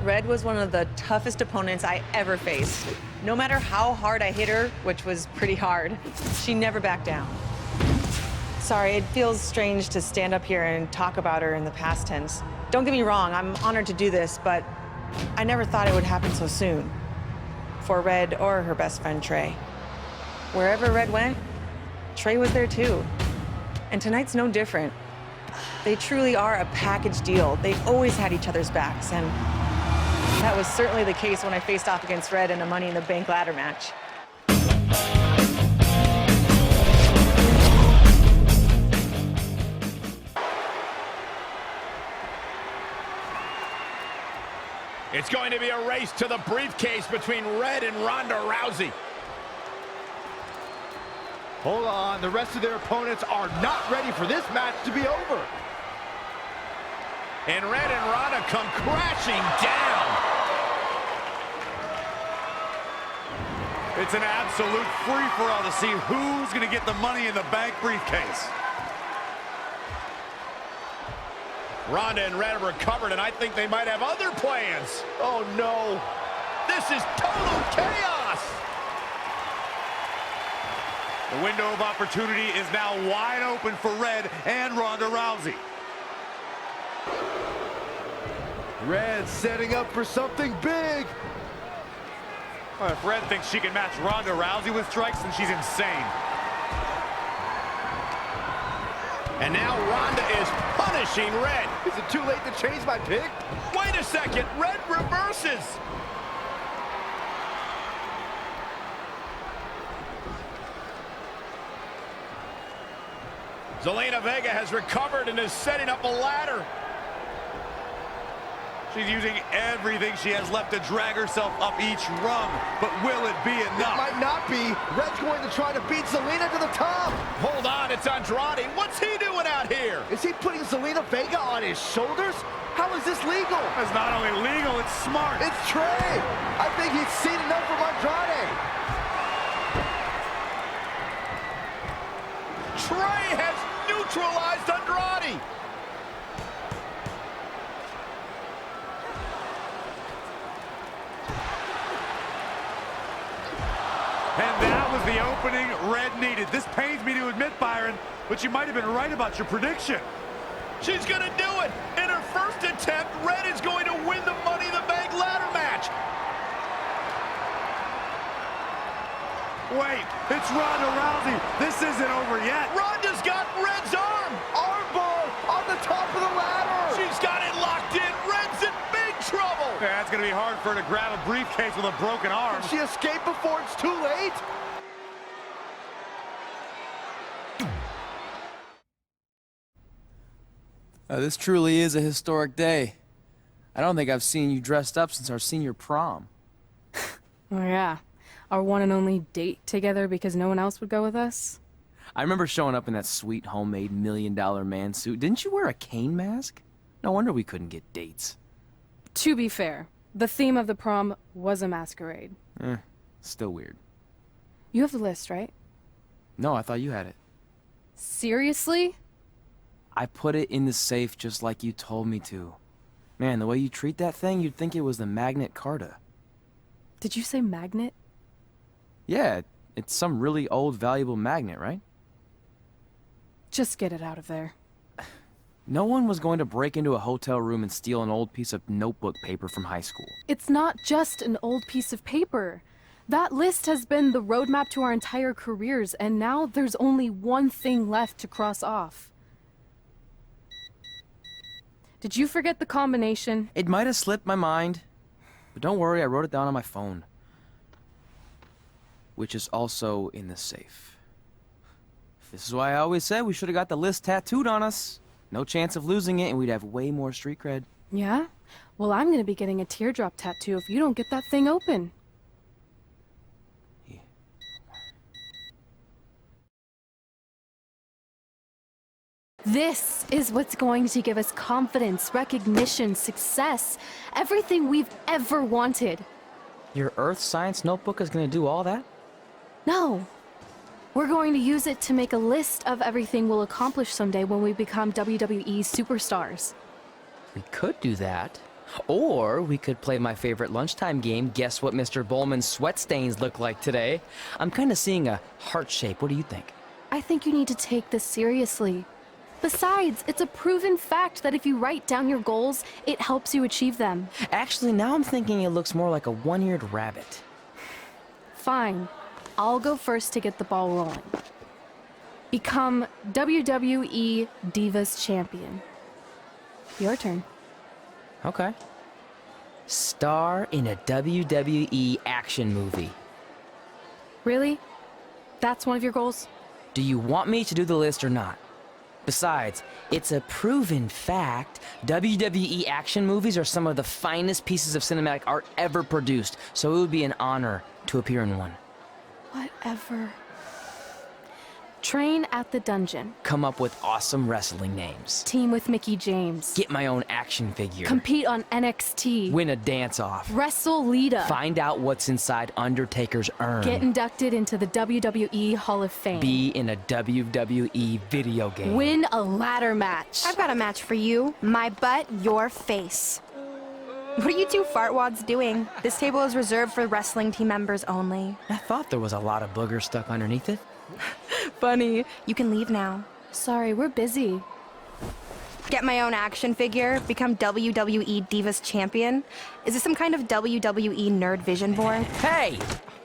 Red was one of the toughest opponents I ever faced. No matter how hard I hit her, which was pretty hard, she never backed down. Sorry, it feels strange to stand up here and talk about her in the past tense. Don't get me wrong, I'm honored to do this, but I never thought it would happen so soon. For Red or her best friend, Trey. Wherever Red went, Trey was there too. And tonight's no different. They truly are a package deal. They've always had each other's backs, and that was certainly the case when I faced off against Red in a Money in the Bank ladder match. It's going to be a race to the briefcase between Red and Ronda Rousey. Hold on, the rest of their opponents are not ready for this match to be over. And Red and Ronda come crashing down. It's an absolute free-for-all to see who's going to get the Money in the Bank briefcase. Ronda and Red have recovered, and I think they might have other plans. Oh, no. This is total chaos. The window of opportunity is now wide open for Red and Ronda Rousey. Red setting up for something big. Well, if Red thinks she can match Ronda Rousey with strikes, then she's insane. And now Ronda is punishing Red. Is it too late to change my pick? Wait a second, Red reverses. Zelina Vega has recovered and is setting up a ladder. She's using everything she has left to drag herself up each rung, but will it be enough? It might not be. Red's going to try to beat Zelina to the top. Hold on, it's Andrade. What's he doing out here? Is he putting Zelina Vega on his shoulders? How is this legal? It's not only legal, it's smart. It's Trey. I think he's seen enough from Andrade. Trey has neutralized Andrade. And that was the opening Red needed. This pains me to admit, Byron, but you might have been right about your prediction. She's going to do it. In her first attempt, Red is going to win the Money in the Bank ladder match. Wait, it's Ronda Rousey. This isn't over yet. Ronda's got Red's arm. Armbar on the top of the ladder. She's got it locked in. Red's in big trouble. Yeah, it's going to be hard for her to grab a briefcase with a broken arm. Can she escape before it's too late? This truly is a historic day. I don't think I've seen you dressed up since our senior prom. Oh yeah, our one and only date together because no one else would go with us. I remember showing up in that sweet homemade $1 million man suit. Didn't you wear a cane mask? No wonder we couldn't get dates. To be fair, the theme of the prom was a masquerade. Still weird. You have the list, right? No, I thought you had it. Seriously? I put it in the safe just like you told me to. Man, the way you treat that thing, you'd think it was the Magnet Carta. Did you say magnet? Yeah, it's some really old, valuable magnet, right? Just get it out of there. No one was going to break into a hotel room and steal an old piece of notebook paper from high school. It's not just an old piece of paper. That list has been the roadmap to our entire careers, and now there's only one thing left to cross off. Did you forget the combination? It might have slipped my mind, but don't worry, I wrote it down on my phone. Which is also in the safe. This is why I always said we should have got the list tattooed on us. No chance of losing it, and we'd have way more street cred. Yeah? Well, I'm gonna be getting a teardrop tattoo if you don't get that thing open. This is what's going to give us confidence, recognition, success, everything we've ever wanted. Your earth science notebook is going to do all that? No. We're going to use it to make a list of everything we'll accomplish someday when we become WWE superstars. We could do that, Or we could play my favorite lunchtime game, Guess What Mr. Bowman's Sweat Stains Look Like Today. I'm kind of seeing a heart shape. What do you think? I think you need to take this seriously. Besides, it's a proven fact that if you write down your goals, it helps you achieve them. Actually, now I'm thinking it looks more like a one-eared rabbit. Fine. I'll go first to get the ball rolling. Become WWE Divas Champion. Your turn. Okay. Star in a WWE action movie. Really? That's one of your goals? Do you want me to do the list or not? Besides, it's a proven fact, WWE action movies are some of the finest pieces of cinematic art ever produced, so it would be an honor to appear in one. Whatever. Train at the dungeon. Come up with awesome wrestling names. Team with Mickey James. Get my own action figure. Compete on NXT. Win a dance-off. Wrestle Lita. Find out what's inside Undertaker's urn. Get inducted into the WWE Hall of Fame. Be in a WWE video game. Win a ladder match. I've got a match for you. My butt, your face. What are you two fartwads doing? This table is reserved for wrestling team members only. I thought there was a lot of boogers stuck underneath it. Funny. You can leave now. Sorry, we're busy. Get my own action figure, become WWE Divas Champion. Is this some kind of WWE nerd vision board? Hey!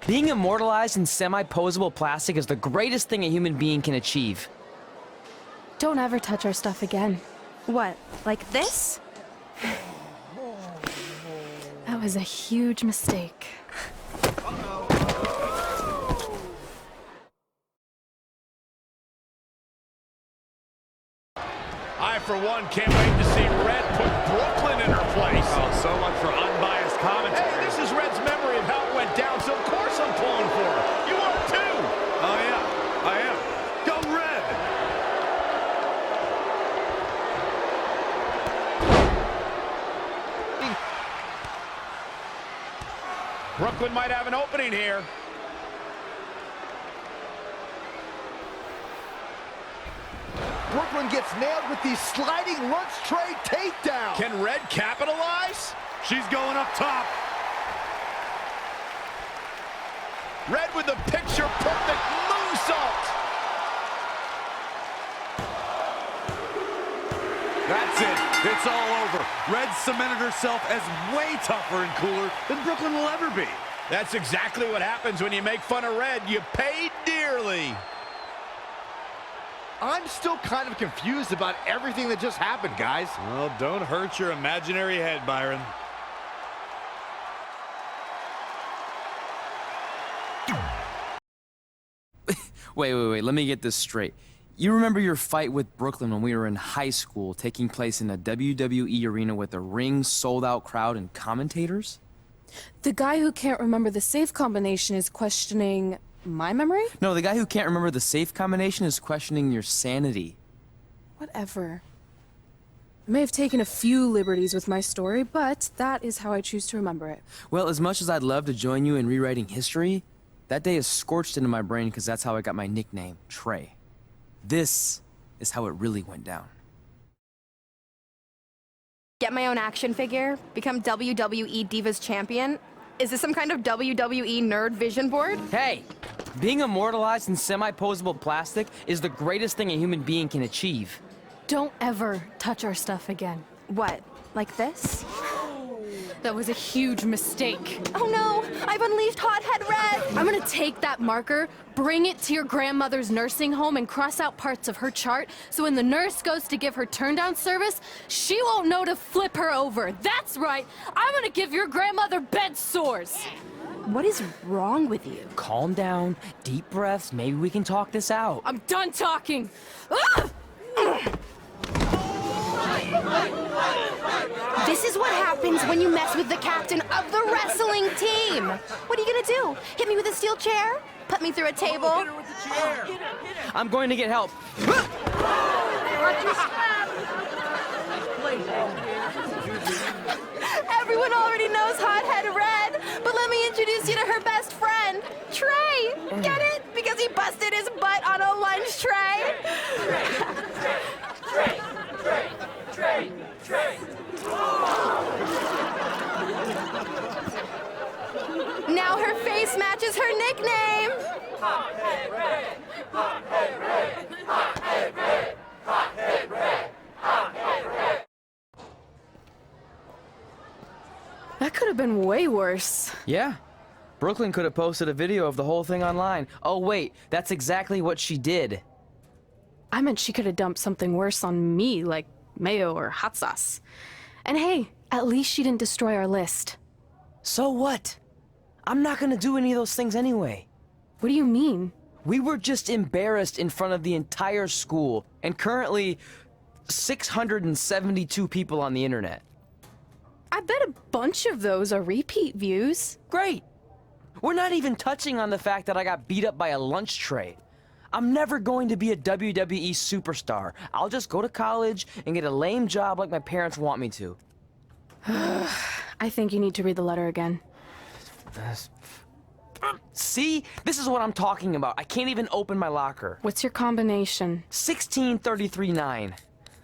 Being immortalized in semi-posable plastic is the greatest thing a human being can achieve. Don't ever touch our stuff again. What, like this? That was a huge mistake. I, for one, can't wait to see Red put Brooklyn in her place. Oh, so much for unbiased commentary. Hey, this is Red's memory of how it went down, so of course I'm pulling for her. You are too. Oh, yeah, I am. Go Red! Brooklyn might have an opening here. Brooklyn gets nailed with the sliding lunch tray takedown. Can Red capitalize? She's going up top. Red with the picture-perfect moonsault. That's it. It's all over. Red cemented herself as way tougher and cooler than Brooklyn will ever be. That's exactly what happens when you make fun of Red. You pay dearly. I'm still kind of confused about everything that just happened, guys. Well, don't hurt your imaginary head, Byron. Wait, let me get this straight. You remember your fight with Brooklyn when we were in high school, taking place in a WWE arena with a ring, sold-out crowd, and commentators? The guy who can't remember the safe combination is questioning my memory? No, the guy who can't remember the safe combination is questioning your sanity. Whatever. I may have taken a few liberties with my story, but that is how I choose to remember it. Well, as much as I'd love to join you in rewriting history, that day is scorched into my brain because that's how I got my nickname, Trey. This is how it really went down. Get my own action figure, become WWE Divas Champion. Is this some kind of WWE nerd vision board? Hey! Being immortalized in semi-posable plastic is the greatest thing a human being can achieve. Don't ever touch our stuff again. What, like this? That was a huge mistake. Oh no, I've unleashed Hothead Red! I'm gonna take that marker, bring it to your grandmother's nursing home, and cross out parts of her chart, so when the nurse goes to give her turn-down service, she won't know to flip her over. That's right, I'm gonna give your grandmother bed sores. What is wrong with you? Calm down, deep breaths, maybe we can talk this out. I'm done talking. Ah! This is what happens when you mess with the captain of the wrestling team. What are you gonna do? Hit me with a steel chair? Put me through a table? I'm going to get help. Everyone already knows Hothead Red, but let me introduce you to her best friend, Trey. Get it? Because he busted his butt on a lunch tray. Trey. her face matches her nickname. That could have been way worse. Yeah. Brooklyn could have posted a video of the whole thing online. Oh, wait, that's exactly what she did. I meant she could have dumped something worse on me, like mayo or hot sauce. And hey, at least she didn't destroy our list. So what? I'm not gonna do any of those things anyway. What do you mean? We were just embarrassed in front of the entire school, and currently 672 people on the internet. I bet a bunch of those are repeat views. Great! We're not even touching on the fact that I got beat up by a lunch tray. I'm never going to be a WWE superstar. I'll just go to college and get a lame job like my parents want me to. I think you need to read the letter again. See? This is what I'm talking about. I can't even open my locker. What's your combination? 1633-9,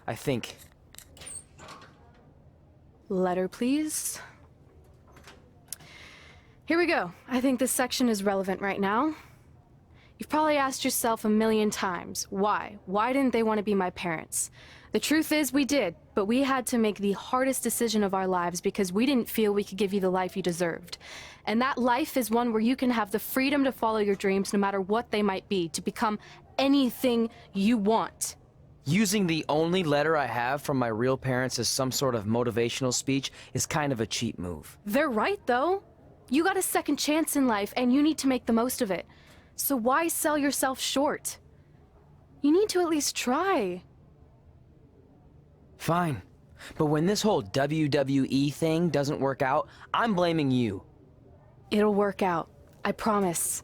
I think. Letter, please. Here we go. I think this section is relevant right now. You've probably asked yourself a million times, why? Why didn't they want to be my parents? The truth is, we did, but we had to make the hardest decision of our lives because we didn't feel we could give you the life you deserved. And that life is one where you can have the freedom to follow your dreams no matter what they might be, to become anything you want. Using the only letter I have from my real parents as some sort of motivational speech is kind of a cheap move. They're right, though. You got a second chance in life, and you need to make the most of it. So why sell yourself short? You need to at least try. Fine. But when this whole WWE thing doesn't work out, I'm blaming you. It'll work out. I promise.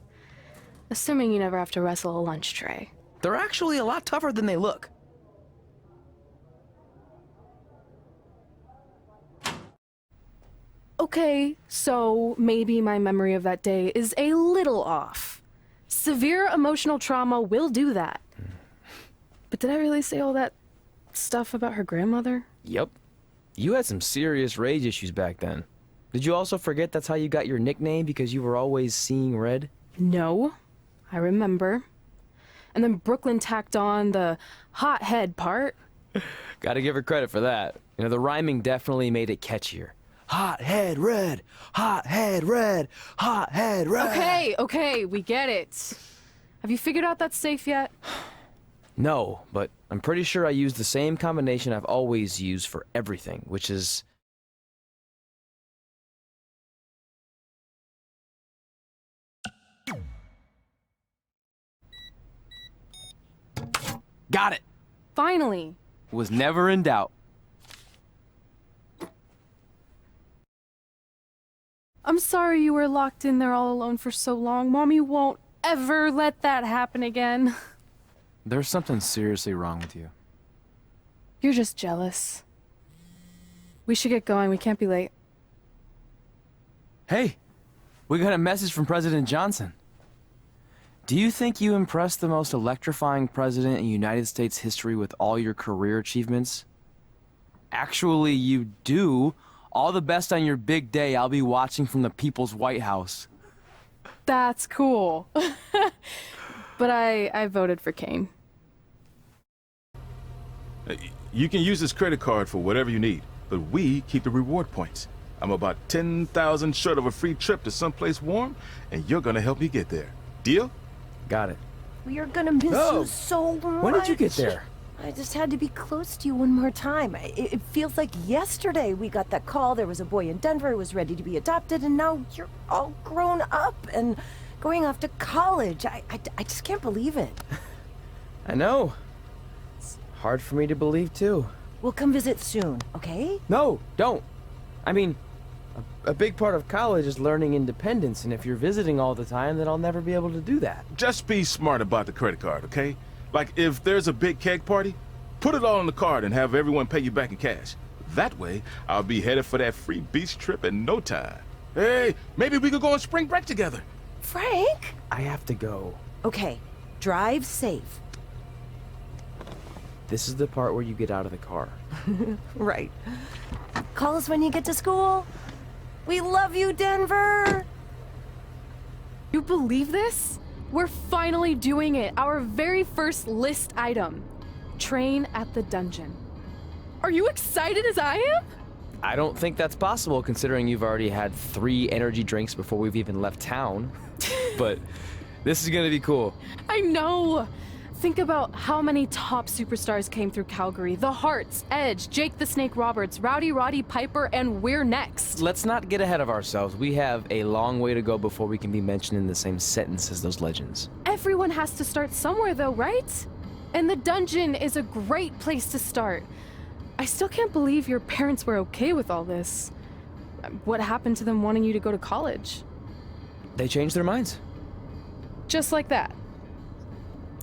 Assuming you never have to wrestle a lunch tray. They're actually a lot tougher than they look. Okay, so maybe my memory of that day is a little off. Severe emotional trauma will do that. But did I really say all that stuff about her grandmother? Yep. You had some serious rage issues back then. Did you also forget that's how you got your nickname because you were always seeing red? No, I remember. And then Brooklyn tacked on the hot head part. Gotta give her credit for that. You know, the rhyming definitely made it catchier. Hot head red, hot head red, hot head red. Okay, we get it. Have you figured out that's safe yet? No, but I'm pretty sure I used the same combination I've always used for everything, which is... Got it! Finally. Was never in doubt. I'm sorry you were locked in there all alone for so long. Mommy won't ever let that happen again. There's something seriously wrong with you. You're just jealous. We should get going. We can't be late. Hey, we got a message from President Johnson. Do you think you impressed the most electrifying president in United States history with all your career achievements? Actually, you do. All the best on your big day. I'll be watching from the People's White House. That's cool. But I voted for Kane. You can use this credit card for whatever you need, but we keep the reward points. I'm about 10,000 short of a free trip to someplace warm, and you're gonna help me get there. Deal? Got it. We are gonna miss you so much. When did you get there? I just had to be close to you one more time. It feels like yesterday we got that call. There was a boy in Denver who was ready to be adopted, and now you're all grown up and going off to college. I just can't believe it. I know. It's hard for me to believe, too. We'll come visit soon, okay? No, don't. I mean, a big part of college is learning independence, and if you're visiting all the time, then I'll never be able to do that. Just be smart about the credit card, okay? Like, if there's a big keg party, put it all on the card and have everyone pay you back in cash. That way, I'll be headed for that free beach trip in no time. Hey, maybe we could go on spring break together. Frank? I have to go. Okay, drive safe. This is the part where you get out of the car. Right. Call us when you get to school. We love you, Denver. You believe this? We're finally doing it. Our very first list item. Train at the dungeon. Are you excited as I am? I don't think that's possible considering you've already had 3 energy drinks before we've even left town. But this is gonna be cool. I know. Think about how many top superstars came through Calgary. The Hearts, Edge, Jake the Snake Roberts, Rowdy Roddy Piper, and we're next. Let's not get ahead of ourselves. We have a long way to go before we can be mentioned in the same sentence as those legends. Everyone has to start somewhere though, right? And the dungeon is a great place to start. I still can't believe your parents were okay with all this. What happened to them wanting you to go to college? They changed their minds. Just like that.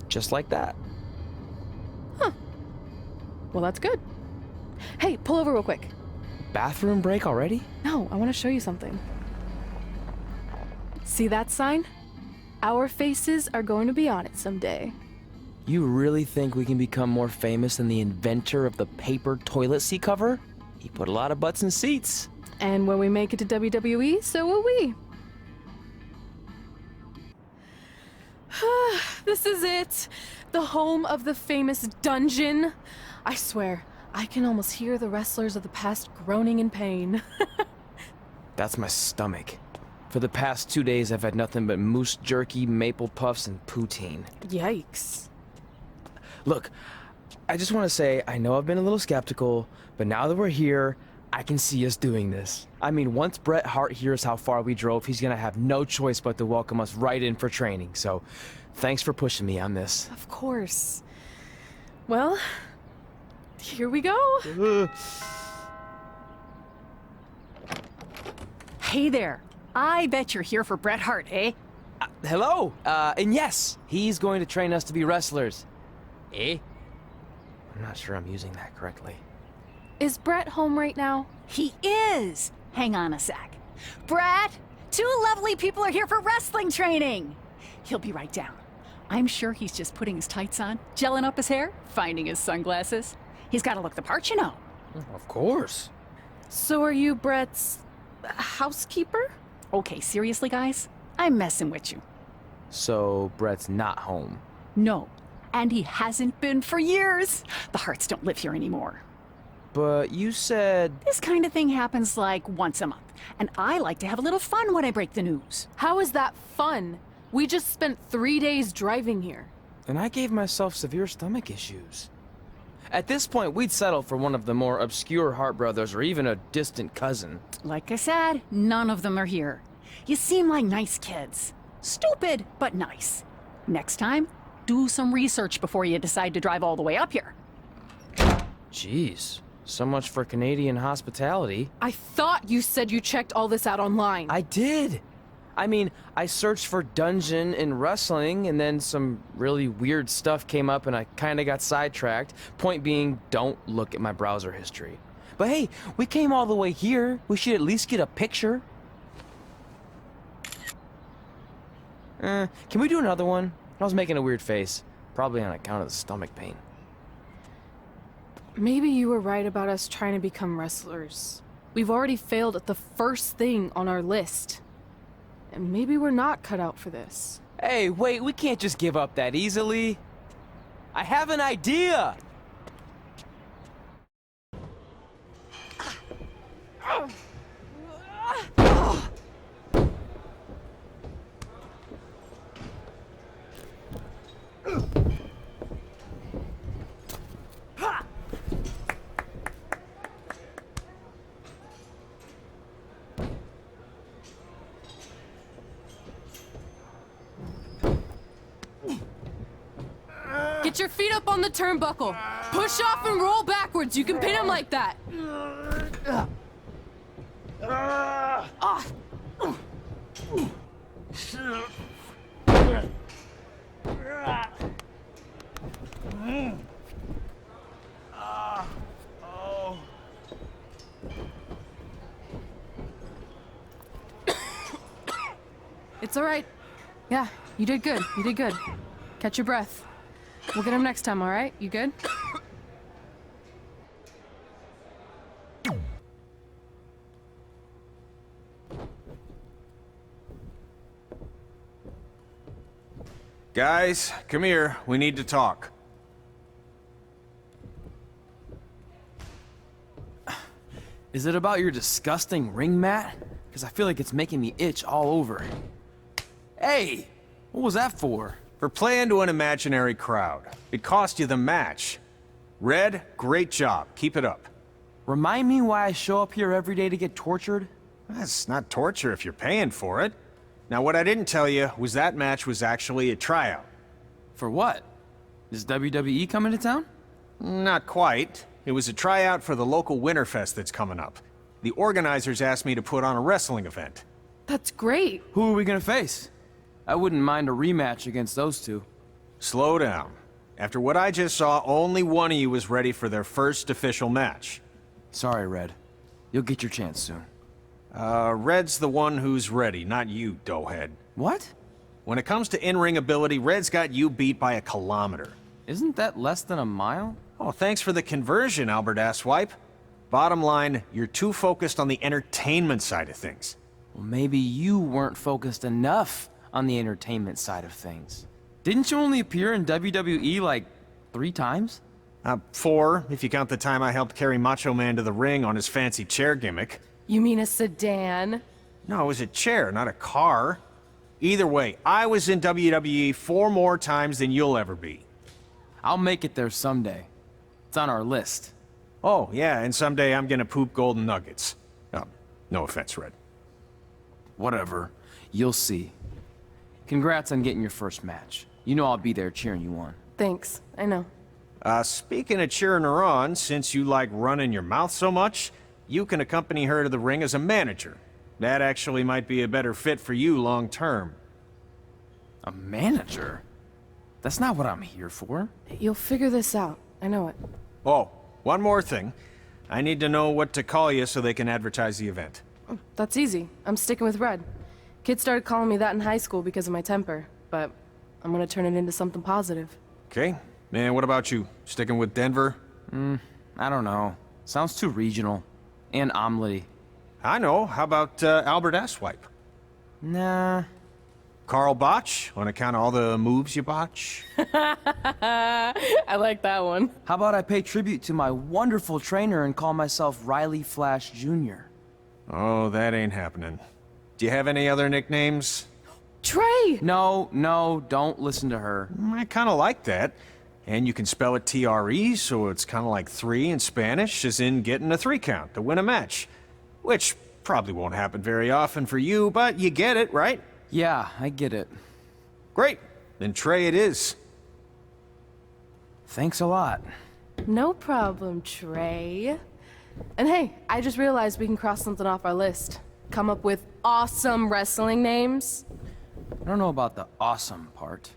Just like that. Huh. Well, that's good. Hey, pull over real quick. Bathroom break already? No, I want to show you something. See that sign? Our faces are going to be on it someday. You really think we can become more famous than the inventor of the paper toilet seat cover? He put a lot of butts in seats. And when we make it to WWE, so will we. This is it. The home of the famous dungeon. I swear, I can almost hear the wrestlers of the past groaning in pain. That's my stomach. For the past 2 days, I've had nothing but moose jerky, maple puffs, and poutine. Yikes. Look, I just want to say, I know I've been a little skeptical, but now that we're here, I can see us doing this. I mean, once Bret Hart hears how far we drove, he's gonna have no choice but to welcome us right in for training. So, thanks for pushing me on this. Of course. Well, here we go. Hey there. I bet you're here for Bret Hart, eh? Hello, and yes, he's going to train us to be wrestlers. Eh? I'm not sure I'm using that correctly. Is Bret home right now? He is. Hang on a sec. Bret, 2 lovely people are here for wrestling training. He'll be right down. I'm sure he's just putting his tights on, gelling up his hair, finding his sunglasses. He's got to look the part, you know. Of course. So are you Bret's housekeeper? Okay, seriously, guys? I'm messing with you. So, Bret's not home. No, and he hasn't been for years. The Harts don't live here anymore. But you said... This kind of thing happens like once a month, and I like to have a little fun when I break the news. How is that fun? We just spent 3 days driving here. And I gave myself severe stomach issues. At this point, we'd settle for one of the more obscure Hart brothers or even a distant cousin. Like I said, none of them are here. You seem like nice kids. Stupid, but nice. Next time, do some research before you decide to drive all the way up here. Jeez. So much for Canadian hospitality. I thought you said you checked all this out online. I did. I mean, I searched for dungeon in wrestling, and then some really weird stuff came up, and I kind of got sidetracked. Point being, don't look at my browser history. But hey, we came all the way here. We should at least get a picture. Can we do another one? I was making a weird face. Probably on account of the stomach pain. Maybe you were right about us trying to become wrestlers. We've already failed at the first thing on our list. And maybe we're not cut out for this. Hey, wait, we can't just give up that easily. I have an idea! Get your feet up on the turnbuckle. Push off and roll backwards. You can pin him like that. It's all right. Yeah, you did good. You did good. Catch your breath. We'll get him next time, all right? You good? Guys, come here. We need to talk. Is it about your disgusting ring mat? Because I feel like it's making me itch all over. Hey! What was that for? For playing to an imaginary crowd. It cost you the match. Red, great job. Keep it up. Remind me why I show up here every day to get tortured? That's not torture if you're paying for it. Now, what I didn't tell you was that match was actually a tryout. For what? Is WWE coming to town? Not quite. It was a tryout for the local Winterfest that's coming up. The organizers asked me to put on a wrestling event. That's great. Who are we gonna face? I wouldn't mind a rematch against those two. Slow down. After what I just saw, only one of you was ready for their first official match. Sorry, Red. You'll get your chance soon. Red's the one who's ready, not you, doughhead. What? When it comes to in-ring ability, Red's got you beat by a kilometer. Isn't that less than a mile? Oh, thanks for the conversion, Albert Asswipe. Bottom line, you're too focused on the entertainment side of things. Well, maybe you weren't focused enough on the entertainment side of things. Didn't you only appear in WWE like 3 times? 4, if you count the time I helped carry Macho Man to the ring on his fancy chair gimmick. You mean a sedan? No, it was a chair, not a car. Either way, I was in WWE 4 more times than you'll ever be. I'll make it there someday. It's on our list. Oh, yeah, and someday I'm gonna poop golden nuggets. Oh, no offense, Red. Whatever. You'll see. Congrats on getting your first match. You know I'll be there cheering you on. Thanks, I know. Speaking of cheering her on, since you like running your mouth so much, you can accompany her to the ring as a manager. That actually might be a better fit for you long term. A manager? That's not what I'm here for. You'll figure this out. I know it. Oh, one more thing. I need to know what to call you so they can advertise the event. That's easy. I'm sticking with Red. Kids started calling me that in high school because of my temper, but I'm gonna turn it into something positive. Okay. And what about you? Sticking with Denver? I don't know. Sounds too regional. And omelette-y. I know. How about Albert Asswipe? Nah. Carl Botch, on account of all the moves you botch? I like that one. How about I pay tribute to my wonderful trainer and call myself Riley Flash Jr.? Oh, that ain't happening. Do you have any other nicknames? Trey! No, don't listen to her. I kind of like that. And you can spell it T-R-E, so it's kind of like 3 in Spanish, as in getting a 3 count to win a match. Which probably won't happen very often for you, but you get it, right? Yeah, I get it. Great. Then Trey it is. Thanks a lot. No problem, Trey. And hey, I just realized we can cross something off our list. Come up with awesome wrestling names. I don't know about the awesome part.